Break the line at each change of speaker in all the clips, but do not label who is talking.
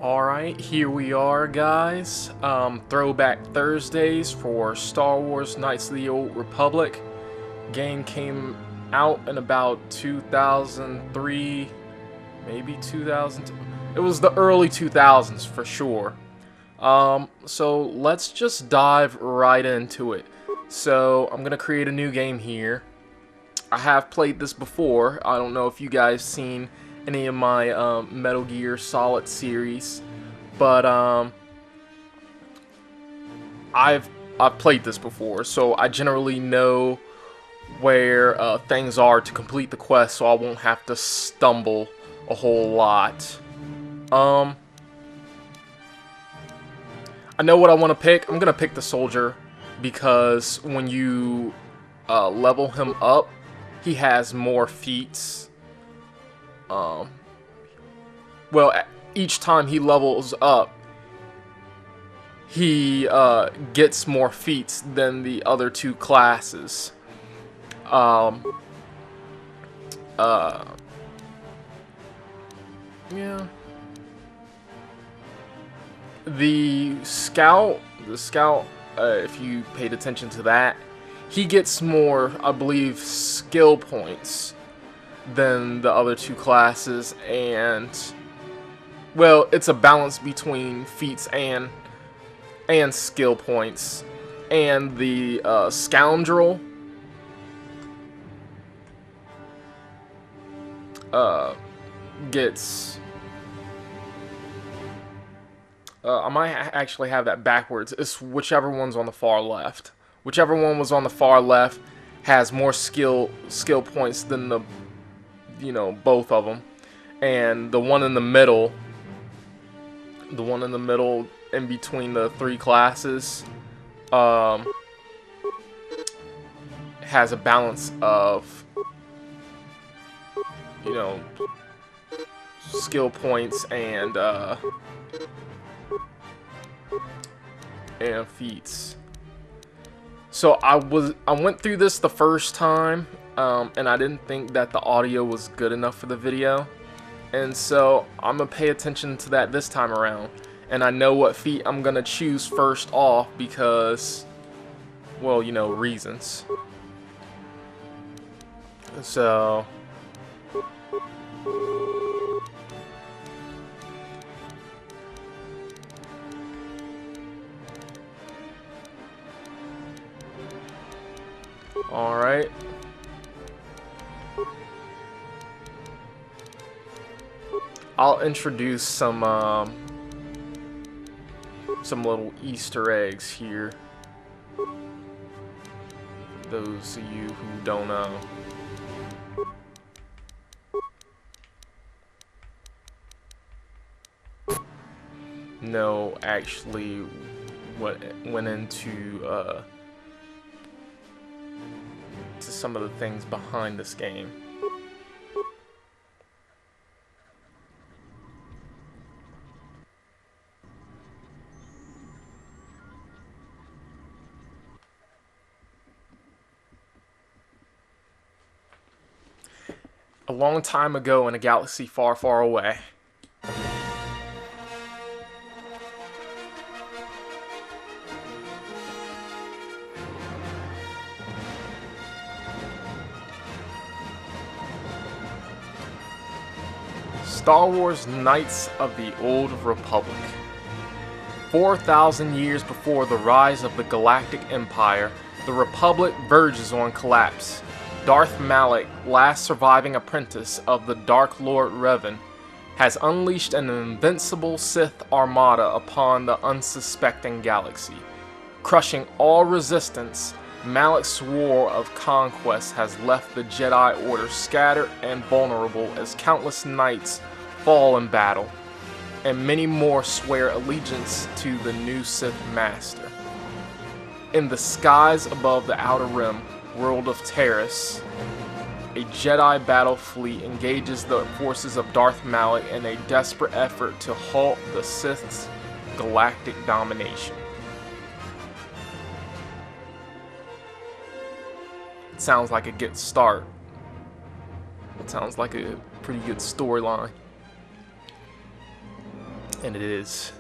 Alright, here we are, guys. Throwback Thursdays for Star Wars Knights of the Old Republic. Game came out in about 2003, maybe 2000. It was the early 2000s for sure. So let's just dive right into it. So I'm gonna create a new game here. I have played this before. I don't know if you guys seen any of my Metal Gear Solid series, but I've played this before, so I generally know where things are to complete the quest, so I won't have to stumble a whole lot. I know what I want to pick. I'm gonna pick the soldier because when you level him up, he has more feats. Well, each time he levels up, he gets more feats than the other two classes. Yeah. The scout, if you paid attention to that, he gets more, I believe, skill points than the other two classes, and well, it's a balance between feats and skill points. And the scoundrel gets I might actually have that backwards. It's whichever one's on the far left. Whichever one was on the far left has more skill points than the both of them, and the one in the middle in between the three classes has a balance of skill points and feats. So I went through this the first time, and I didn't think that the audio was good enough for the video, and so I'm gonna pay attention to that this time around. And I know what feat I'm gonna choose first off because, well, reasons. So alright. I'll introduce some little Easter eggs here. For those of you who don't know actually what went into to some of the things behind this game. A long time ago in a galaxy far, far away, Star Wars Knights of the Old Republic. 4,000 years before the rise of the Galactic Empire, the Republic verges on collapse. Darth Malak, last surviving apprentice of the Dark Lord Revan, has unleashed an invincible Sith armada upon the unsuspecting galaxy. Crushing all resistance, Malak's war of conquest has left the Jedi Order scattered and vulnerable as countless knights fall in battle, and many more swear allegiance to the new Sith Master. In the skies above the Outer Rim, world of Terrace, a Jedi battle fleet engages the forces of Darth Malak in a desperate effort to halt the Sith's galactic domination. It sounds like a good start. It sounds like a pretty good storyline. And it is.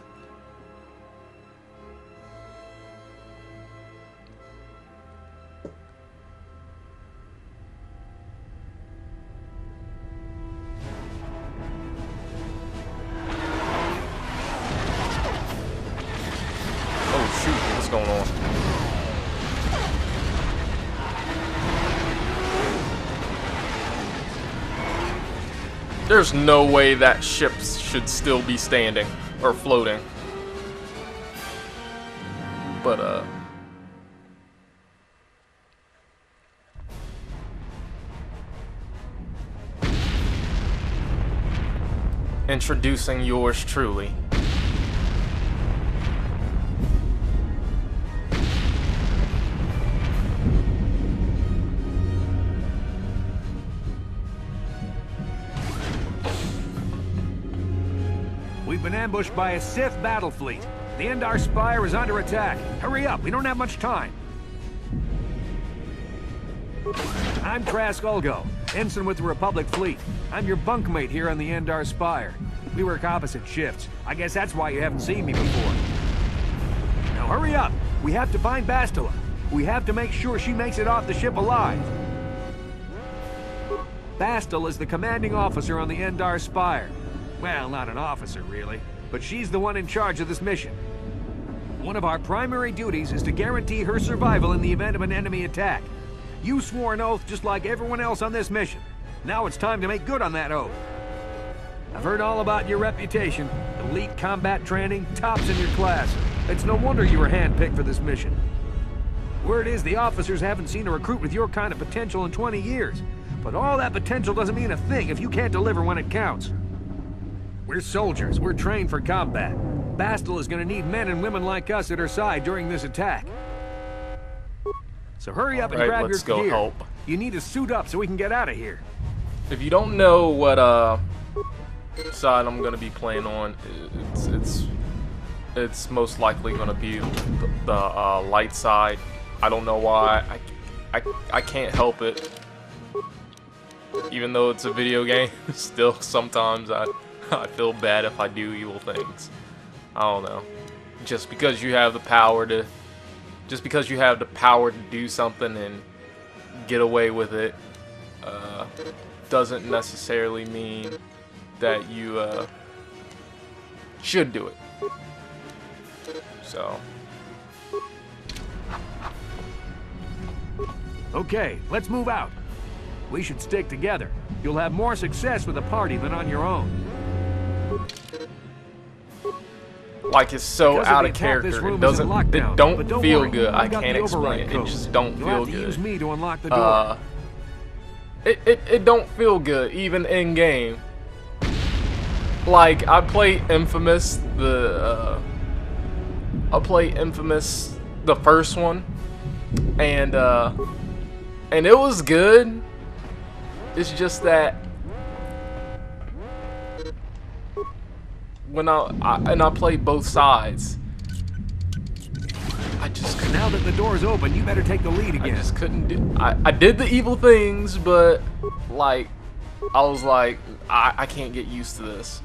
Oh shoot, what's going on? There's no way that ship should still be standing or floating. But introducing yours truly.
We've been ambushed by a Sith battle fleet. The Endar Spire is under attack. Hurry up, we don't have much time. I'm Trask Ulgo, ensign with the Republic fleet. I'm your bunkmate here on the Endar Spire. We work opposite shifts. I guess that's why you haven't seen me before. Now hurry up. We have to find Bastila. We have to make sure she makes it off the ship alive. Bastila is the commanding officer on the Endar Spire. Well, not an officer, really, but she's the one in charge of this mission. One of our primary duties is to guarantee her survival in the event of an enemy attack. You swore an oath just like everyone else on this mission. Now it's time to make good on that oath. I've heard all about your reputation. Elite combat training, tops in your class. It's no wonder you were handpicked for this mission. Word is the officers haven't seen a recruit with your kind of potential in 20 years. But all that potential doesn't mean a thing if you can't deliver when it counts. We're soldiers. We're trained for combat. Bastila is gonna need men and women like us at her side during this attack. So hurry up and grab your gear.
Help.
You need to suit up so we can get out of here.
If you don't know what side I'm gonna be playing on, it's most likely gonna be the light side. I don't know why. I can't help it. Even though it's a video game, still sometimes I feel bad if I do evil things. I don't know. Just because you have the power to do something and get away with it, doesn't necessarily mean that you should do it. So.
Okay, let's move out. We should stick together. You'll have more success with a party than on your own.
Like, it's so out of character. It don't feel good. I can't explain it. It just don't feel good.
Use me to unlock the door.
It don't feel good even in game. Like, I play Infamous the first one, and it was good. It's just that when I play both sides, I just couldn't.
Now that the door's open, you better take the lead again.
I just couldn't do. I did the evil things, but like I was like, I can't get used to this.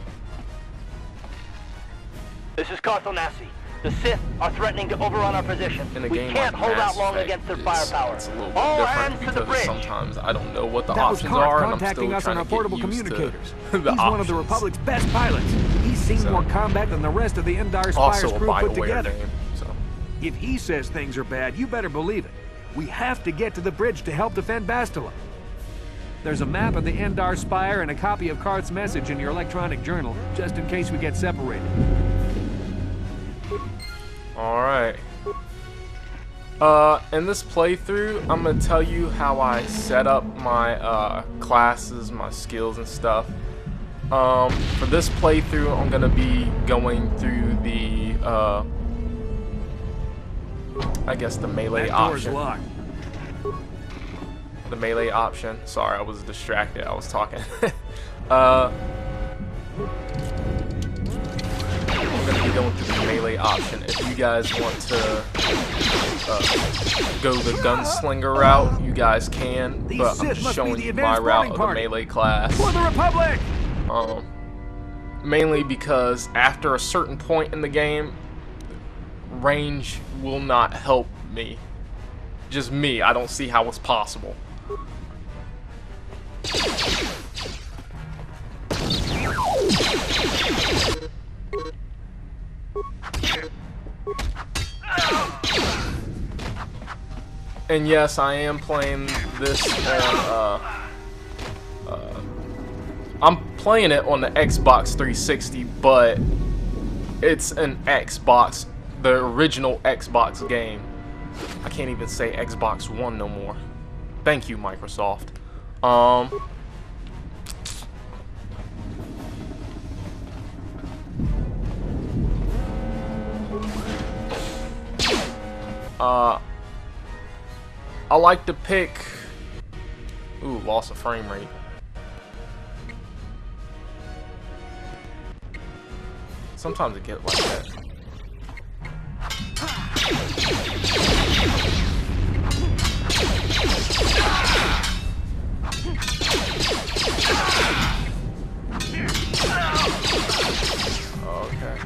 This is Carthonasi. The Sith are threatening to overrun our position. We can't hold out long against their firepower.
It's a little
All
bit
hands
different
to the
because
bridge.
sometimes I don't know what the options are, and I'm still
us on our
trying to
portable
get used to
communicators.
the
He's
options.
one of the Republic's best pilots. He's seen more combat than the rest of the Endar Spire's
Also a
crew put
BioWare
together.
game, so.
If he says things are bad, you better believe it. We have to get to the bridge to help defend Bastila. There's a map of the Endar Spire and a copy of Karth's message in your electronic journal, just in case we get separated.
Alright. In this playthrough, I'm gonna tell you how I set up my classes, my skills and stuff. For this playthrough, I'm gonna be going through the I guess the melee option.
Locked.
The melee option. Sorry, I was distracted. I was talking. I'm gonna be going through the melee option. If you guys want to go the gunslinger route, you guys can. But I'm just showing you my route of the melee class.
For the Republic!
mainly because after a certain point in the game, range will not help me. Just me, I don't see how it's possible. And yes, I am playing this on, I'm playing it on the Xbox 360, but it's an Xbox, the original Xbox game. I can't even say Xbox One no more. Thank you, Microsoft. I like to pick... Ooh, loss of frame rate. Sometimes it gets like that. Okay.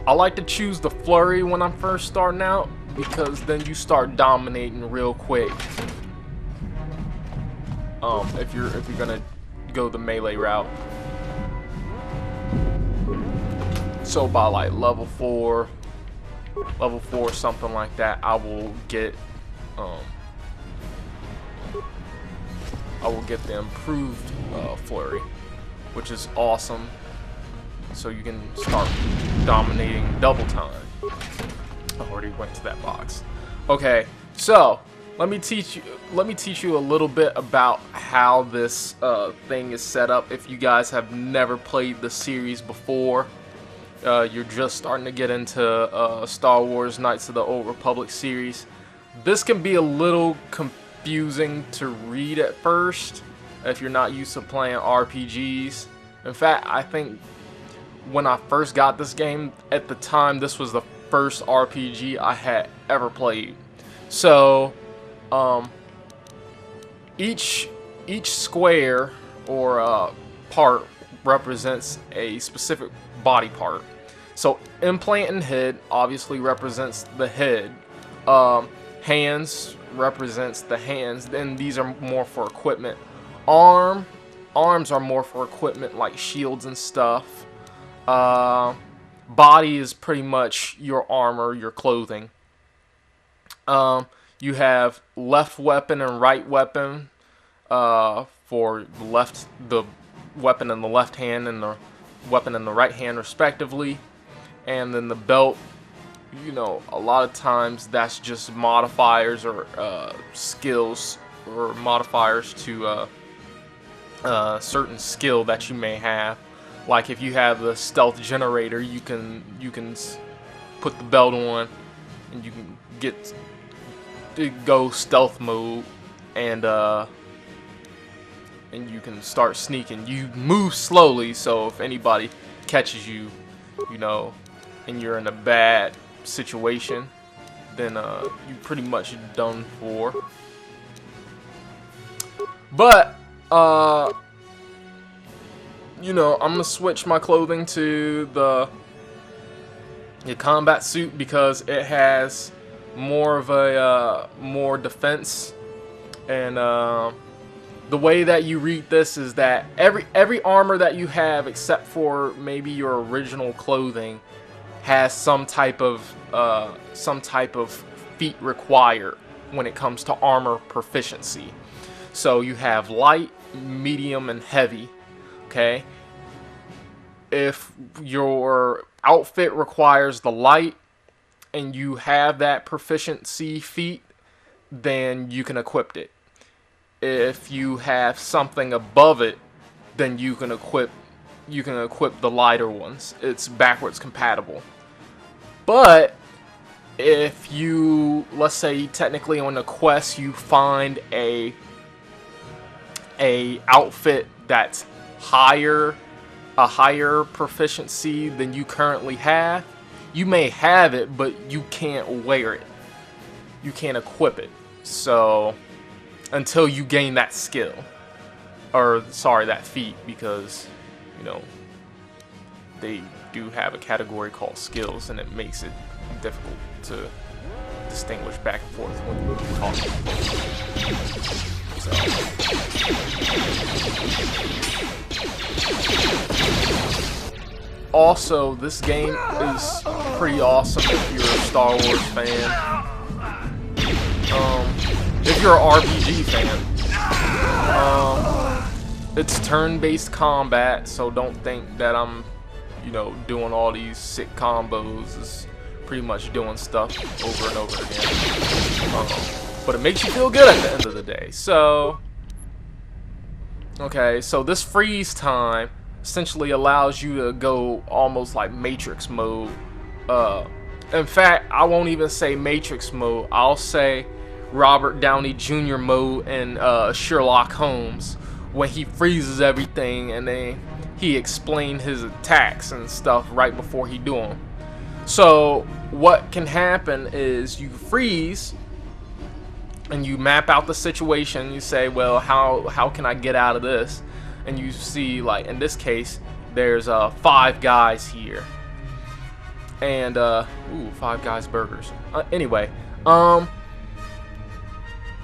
I like to choose the flurry when I'm first starting out, because then you start dominating real quick. If you're gonna go the melee route. So by like level 4, something like that, I will get the improved flurry, which is awesome. So you can start dominating double time. I already went to that box. Okay, so let me teach you a little bit about how this thing is set up. If you guys have never played the series before, you're just starting to get into Star Wars Knights of the Old Republic series, this can be a little confusing to read at first if you're not used to playing RPGs. In fact, I think when I first got this game, at the time, this was the first RPG I had ever played. So, each square or part represents a specific body part. So, implant and head obviously represents the head. Hands represents the hands. Then these are more for equipment. Arms are more for equipment like shields and stuff. Body is pretty much your armor, your clothing. You have left weapon and right weapon for the weapon in the left hand and the weapon in the right hand respectively. And then the belt, you know, a lot of times that's just modifiers or skills or modifiers to certain skill that you may have. Like if you have the stealth generator, you can put the belt on and you can get to go stealth mode, and you can start sneaking. You move slowly, so if anybody catches you, you know, and you're in a bad situation, then you pretty much done for. But you know, I'm gonna switch my clothing to the combat suit because it has more of a more defense, and the way that you read this is that every armor that you have, except for maybe your original clothing, has some type of feat required when it comes to armor proficiency. So you have light, medium, and heavy. Okay, if your outfit requires the light and you have that proficiency feat, then you can equip it. If you have something above it, then you can equip the lighter ones. It's backwards compatible. But if you, let's say technically on the quest, you find a outfit that's a higher proficiency than you currently have, you may have it, but you can't wear it. You can't equip it. So until you gain that skill. or sorry, that feat, because, you know, they do have a category called skills, and it makes it difficult to distinguish back and forth when you're talking. So. Also, this game is pretty awesome if you're a Star Wars fan. If you're an RPG fan. It's turn-based combat, so don't think that I'm, you know, doing all these sick combos. It's pretty much doing stuff over and over again. But it makes you feel good at the end of the day. So, okay, so this freeze time essentially allows you to go almost like Matrix mode. In fact, I won't even say Matrix mode. I'll say Robert Downey Jr. mode in Sherlock Holmes, when he freezes everything and then he explained his attacks and stuff right before he do them. So what can happen is you freeze and you map out the situation. You say, well, how can I get out of this? And you see, like in this case, there's 5 guys here, and ooh, 5 Guys burgers. Anyway,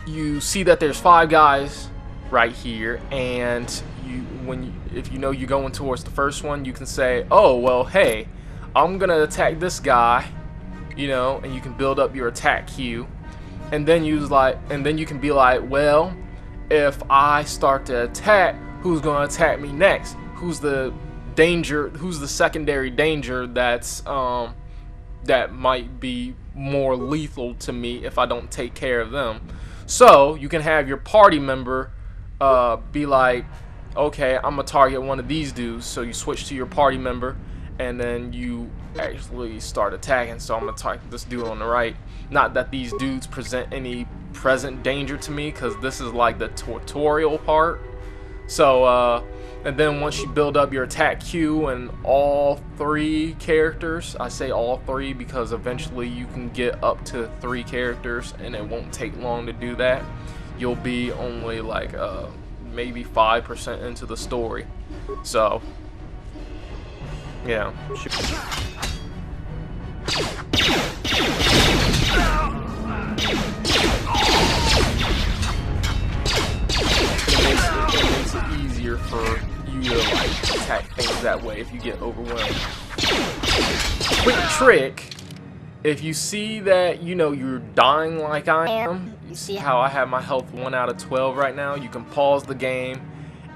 you see that there's 5 guys right here, and if you know you're going towards the first one, you can say, oh well, hey, I'm gonna attack this guy, you know, and you can build up your attack queue, and then you can be like, well, if I start to attack, who's gonna attack me next? Who's the danger? Who's the secondary danger that's that might be more lethal to me if I don't take care of them? So you can have your party member be like, okay, I'm gonna target one of these dudes. So you switch to your party member, and then you actually start attacking. So I'm gonna target this dude on the right. Not that these dudes present any present danger to me, because this is like the tutorial part. So and then once you build up your attack queue and all 3 characters, I say all 3 because eventually you can get up to 3 characters and it won't take long to do that. You'll be only like maybe 5% into the story. So yeah. It makes it easier for you to like attack things that way if you get overwhelmed. Quick trick: if you see that, you know, you're dying like I am, you see how I have my health 1 out of 12 right now, you can pause the game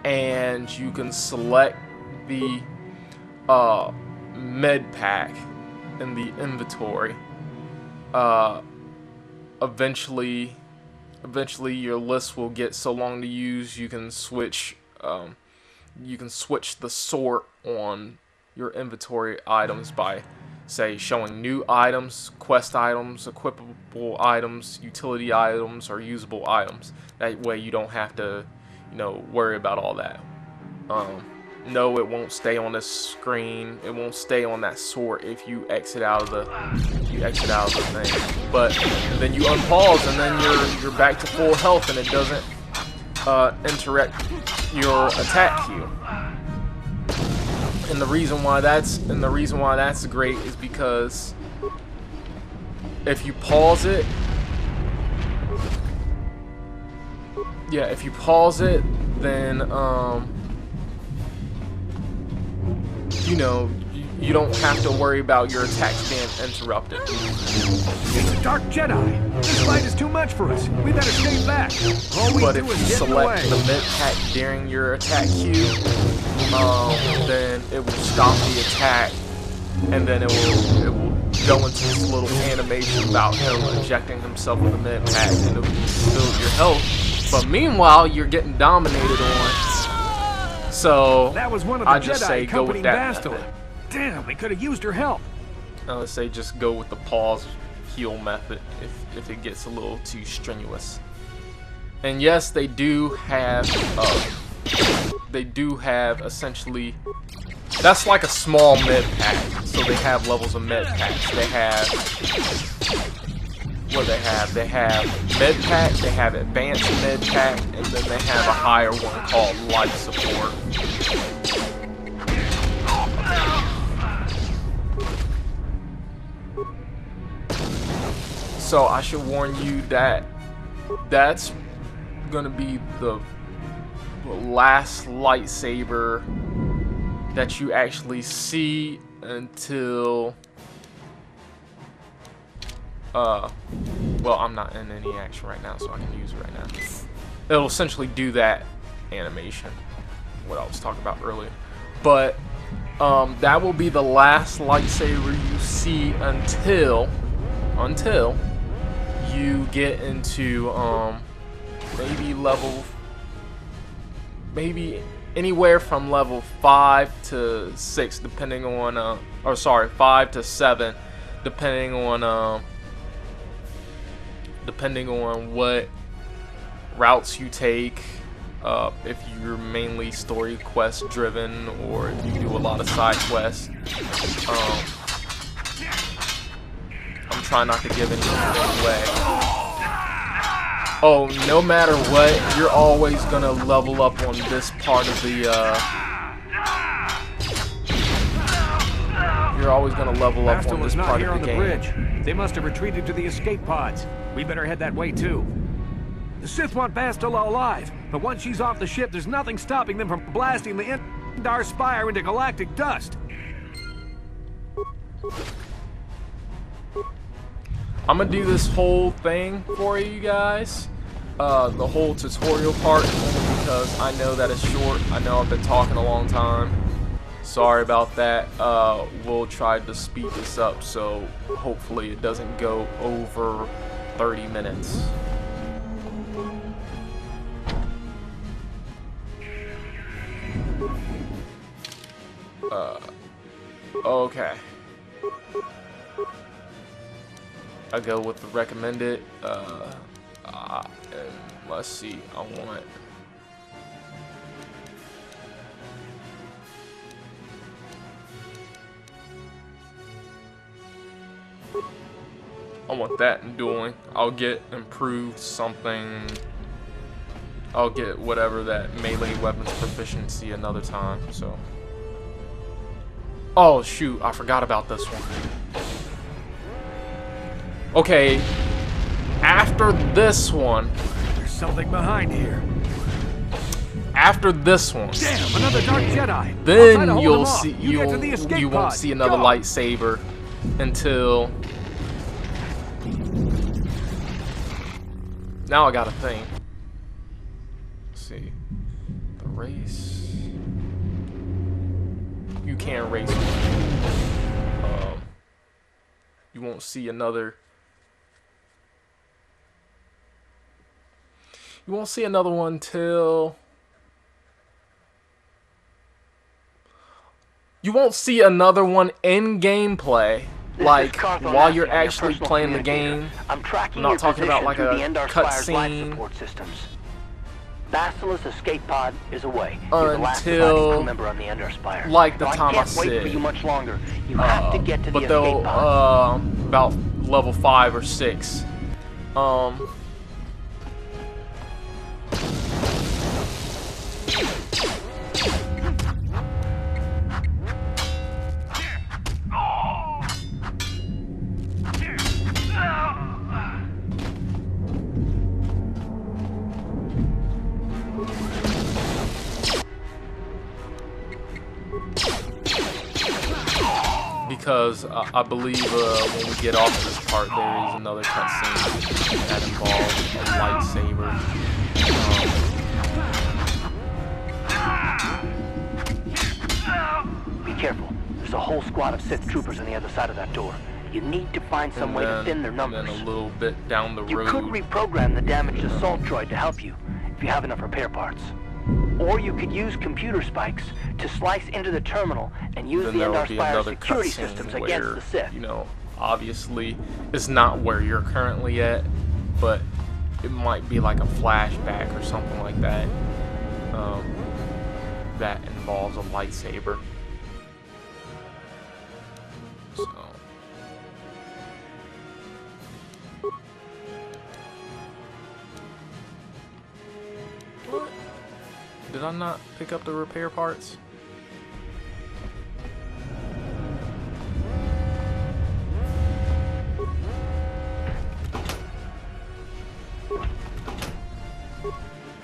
and you can select the med pack in the inventory. Eventually your list will get so long to use, you can switch the sort on your inventory items by, say, showing new items, quest items, equipable items, utility items, or usable items. That way you don't have to, you know, worry about all that. No, it won't stay on this screen. It won't stay on that sort if you exit out of the thing. But then you unpause and then you're back to full health, and it doesn't interrupt your attack queue. And the reason why that's great is because if you pause it, then you know, you don't have to worry about your attacks being interrupted.
It's a dark Jedi. This fight is too much for us. We better stay back.
But if you select the mid pack during your attack queue, then it will stop the attack, and then it will go into this little animation about him injecting himself with the mid pack, and it will build your health. But meanwhile, you're getting dominated on. So
that was one of the
I just say go with that method.
Damn, we could have used her help.
I would say just go with the pause heal method if it gets a little too strenuous. And yes, they do have essentially, that's like a small med pack. So they have levels of med packs. They have what they have. They have med pack, they have advanced med pack, and then they have a higher one called life support. So I should warn you that that's gonna be the last lightsaber that you actually see until well, I'm not in any action right now, so I can use it right now. It'll essentially do that animation, what I was talking about earlier. But that will be the last lightsaber you see until you get into maybe anywhere from level 5 to 6, depending on or sorry, 5 to 7, depending on what routes you take, if you're mainly story quest driven or if you do a lot of side quests. I'm trying not to give anything away. Oh, no matter what, you're always gonna level up on this part of the you're always gonna level up on this part of the game.
Bridge. They must have retreated to the escape pods. We better head that way too. The Sith want Bastila alive, but once she's off the ship, there's nothing stopping them from blasting the Endar Spire into galactic dust.
I'm gonna do this whole thing for you guys, the whole tutorial part, only because I know that it's short. I know I've been talking a long time. Sorry about that. We'll try to speed this up, so hopefully it doesn't go over 30 minutes. Okay. I go with the recommended. And let's see. I want that in dueling. I'll get improved something. I'll get whatever that melee weapons proficiency another time. So. Oh shoot! I forgot about this one. Okay, after this one,
there's something behind here.
After this one,
damn, another Dark Jedi.
Then you'll see you won't see another lightsaber until now. I got a thing. Let's see, the race. You can't race one. You won't see another. You won't see another one till. You won't see another one in gameplay, like while you're actually playing the game.
I'm
not talking about like a cutscene.
Bastila's escape pod is away.
Until
member on the Endar Spire.
Like the time I said.
I can't wait for you much longer. You have to get to the escape pod.
About level 5 or 6. Because I believe when we get off this part, there is another cutscene that involves a lightsaber.
Be careful. There's a whole squad of Sith troopers on the other side of that door. You need to find some way to thin their numbers.
And then a little bit down the road.
You could reprogram the damaged assault droid to help you, if you have enough repair parts. Or you could use computer spikes to slice into the terminal and use the Endar Spire security systems against the Sith.
You know, obviously, it's not where you're currently at, but it might be like a flashback or something like that. That involves a lightsaber. So. Did I not pick up the repair parts?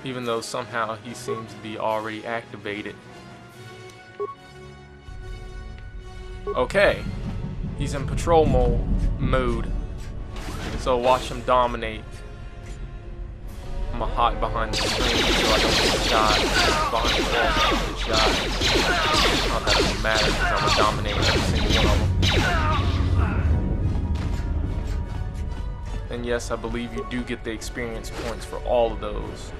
Even though somehow he seems to be already activated. Okay, he's in patrol mode, so watch him dominate. I'm gonna hide behind the screen so I don't get shot. Behind the wall, so I don't get shot. Not that it doesn't matter because I'm gonna dominate every single one of them. And yes, I believe you do get the experience points for all of those.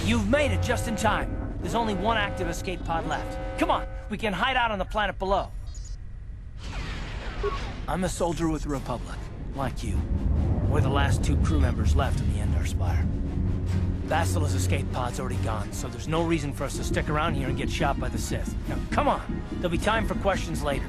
You've made it just in time. There's only one active escape pod left. Come on, we can hide out on the planet below. I'm a soldier with the Republic, like you. We're the last 2 crew members left in the Endar Spire. Bastila's escape pod's already gone, so there's no reason for us to stick around here and get shot by the Sith. Now, come on. There'll be time for questions later.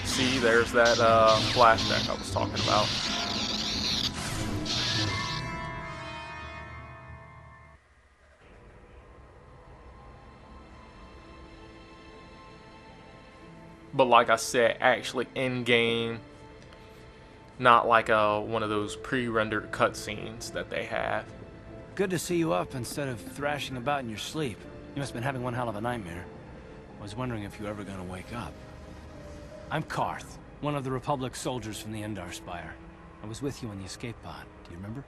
See, there's that flashback I was talking about. But like I said, actually in-game, not like one of those pre-rendered cutscenes that they have.
Good to see you up instead of thrashing about in your sleep. You must have been having one hell of a nightmare. I was wondering if you were ever going to wake up. I'm Karth, one of the Republic soldiers from the Endar Spire. I was with you in the escape pod. Do you remember?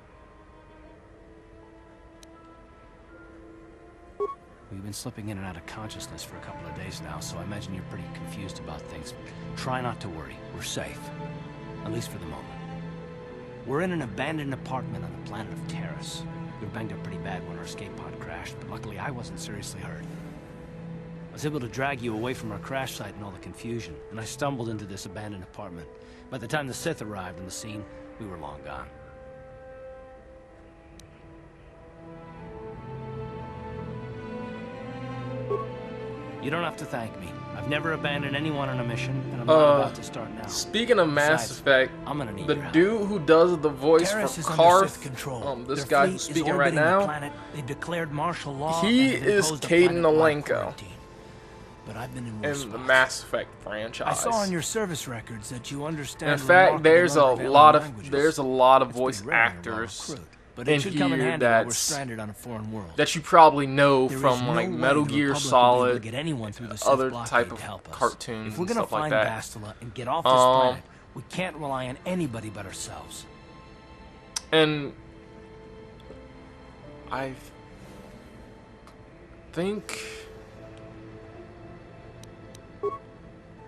We've been slipping in and out of consciousness for a couple of days now, so I imagine you're pretty confused about things. Try not to worry. We're safe. At least for the moment. We're in an abandoned apartment on the planet of Terrace. We were banged up pretty bad when our escape pod crashed, but luckily I wasn't seriously hurt. I was able to drag you away from our crash site and all the confusion, and I stumbled into this abandoned apartment. By the time the Sith arrived on the scene, we were long gone. You don't have to thank me. I've never abandoned anyone on a mission, and I'm not about to start now.
Speaking of Mass Effect,
I'm gonna need
the
your help.
dude who does the voice
Terrace
for
is under Sith
Karth,
control.
this
Their
guy
fleet
who's
is
speaking right
orbiting the
now,
planet. They've declared martial law
he
and
is
imposed a
Caden
planet-wide
Alenko
quarantine. But I've been in worse
in the
spots.
Mass Effect franchise.
I saw on your service records that you understand.
In fact, there's a lot of
It's
voice
been rare in a
actors
recruit, but
in
it should come in
here
handy while we're
that's
stranded on a foreign world.
that you probably know
There is
from
no
like
way
Metal
the
Gear
Republic will be able to
Solid,
get anyone through the Sith
other
blockade
type
to
of
help us.
cartoons
If we're
and
gonna
stuff like
find
that.
Bastila and get off this planet, we can't rely on anybody but ourselves.
And I think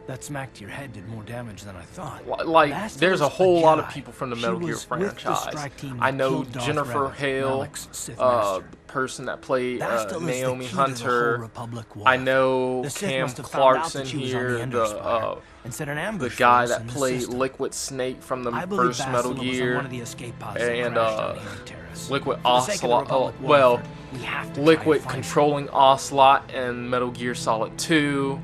That smack to your head did more damage than I thought.
like
Bastila's
there's a whole lot of
Jedi.
people from the
She
Metal Gear
was with the
franchise.
strike team
I
that
know
killed Darth
Jennifer
Revan,
Hale,
Malek's Sith
the
master.
person that played
Bastila's the
Naomi
key to the whole
Hunter.
Republic war.
I know
The Sith
Cam
must have found out
Clarkson
that she was on
here,
the Endar Spire
the
and set an ambush for
guy
us
that
in the
played
system.
Liquid Snake from the
I believe
first Metal
Bastila was on
Gear,
one of the escape pods that
and
crashed down here in Terrace.
Liquid
For the sake of the
Ocelot.
Republic
Well,
welfare, we have to try
Liquid
and find
controlling Ocelot in Metal Gear Solid 2.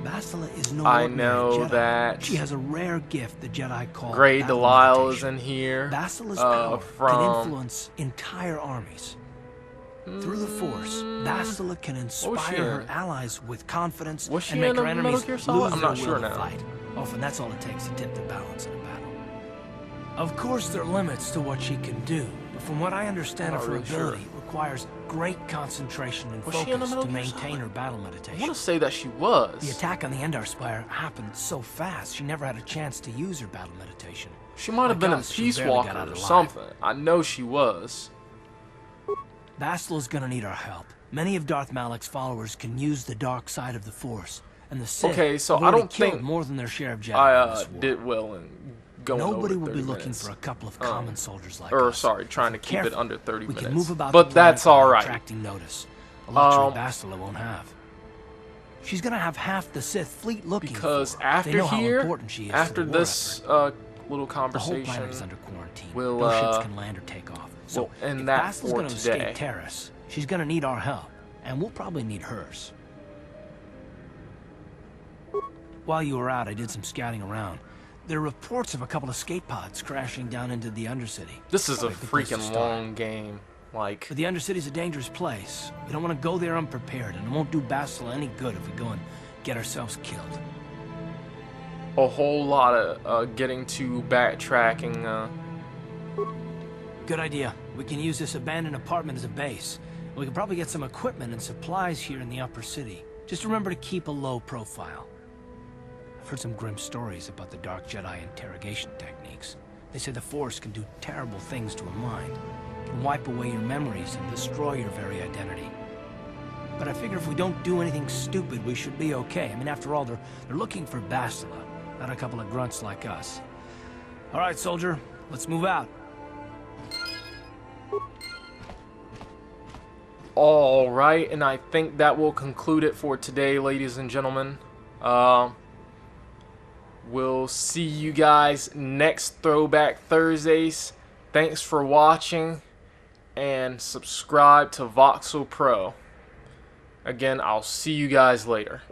Bastila is no
I
ordinary
know
Jedi.
that
She has a rare gift the Jedi call
Grey
battle
Delisle is
meditation.
in here.
Bastila's power
from
can influence entire armies. Through the Force, Bastila can
she
inspire her
in?
allies with confidence
Was she
and make
in
her
a Metal
enemies
Gear
lose
Solid? I'm
their
not
will
sure
to
now.
fight. Often that's all it takes to tip the balance in a battle. Of course, there are limits to what she can do, but from what I understand
Not
of her
really sure.
ability, we're requires great concentration and
Was she in the
focus
Metal
to
Gear
maintain
Solid?
her battle
I
meditation.
want to say that she was.
The attack on the Endar Spire happened so fast, she never had a chance to use her battle meditation.
She might have been in
us, she
Peace
barely got
Walker
out
or
alive.
something. I know she was.
Basila's gonna need our help. Many of Darth Malik's followers can use the dark side of the Force, and the Sith
Okay, so
have
I
already
don't
killed
think
more than their share of Jedi in
I
this war.
did well in going
Nobody
over
will
30
be looking
minutes.
for a couple of common soldiers like
Or
us.
sorry, trying to
If we're
keep it
careful,
under 30
we
minutes.
can move about
But
the
that's
planet without
alright.
attracting notice. A luxury Bastila won't have. She's gonna have half the Sith fleet looking
Because
for her. They
after
know how
here,
important she is to
after
the war
this
effort.
little
The whole
conversation,
planet is under quarantine.
we'll,
no ships can land or take off. So
we'll end
if
that
Bastila's
for
gonna
today.
escape Terrace, she's gonna need our help, and we'll probably need hers. While you were out, I did some scouting around. There are reports of a couple of escape pods crashing down into the Undercity.
this is a
Probably good place to
freaking
start.
long game. Like,
But the Undercity's a dangerous place. We don't want to go there unprepared, and it won't do Bastila any good if we go and get ourselves killed.
a whole lot of getting to backtracking.
Good idea. We can use this abandoned apartment as a base. We can probably get some equipment and supplies here in the upper city. Just remember to keep a low profile. I've heard some grim stories about the Dark Jedi interrogation techniques. They say the Force can do terrible things to a mind. It can wipe away your memories and destroy your very identity. But I figure if we don't do anything stupid, we should be okay. I mean, after all, they're looking for Bastila, not a couple of grunts like us. All right, soldier, let's move out.
Alright, and I think that will conclude it for today, ladies and gentlemen. We'll see you guys next Throwback Thursdays. Thanks for watching, and subscribe to Voxel Pro. Again, I'll see you guys later.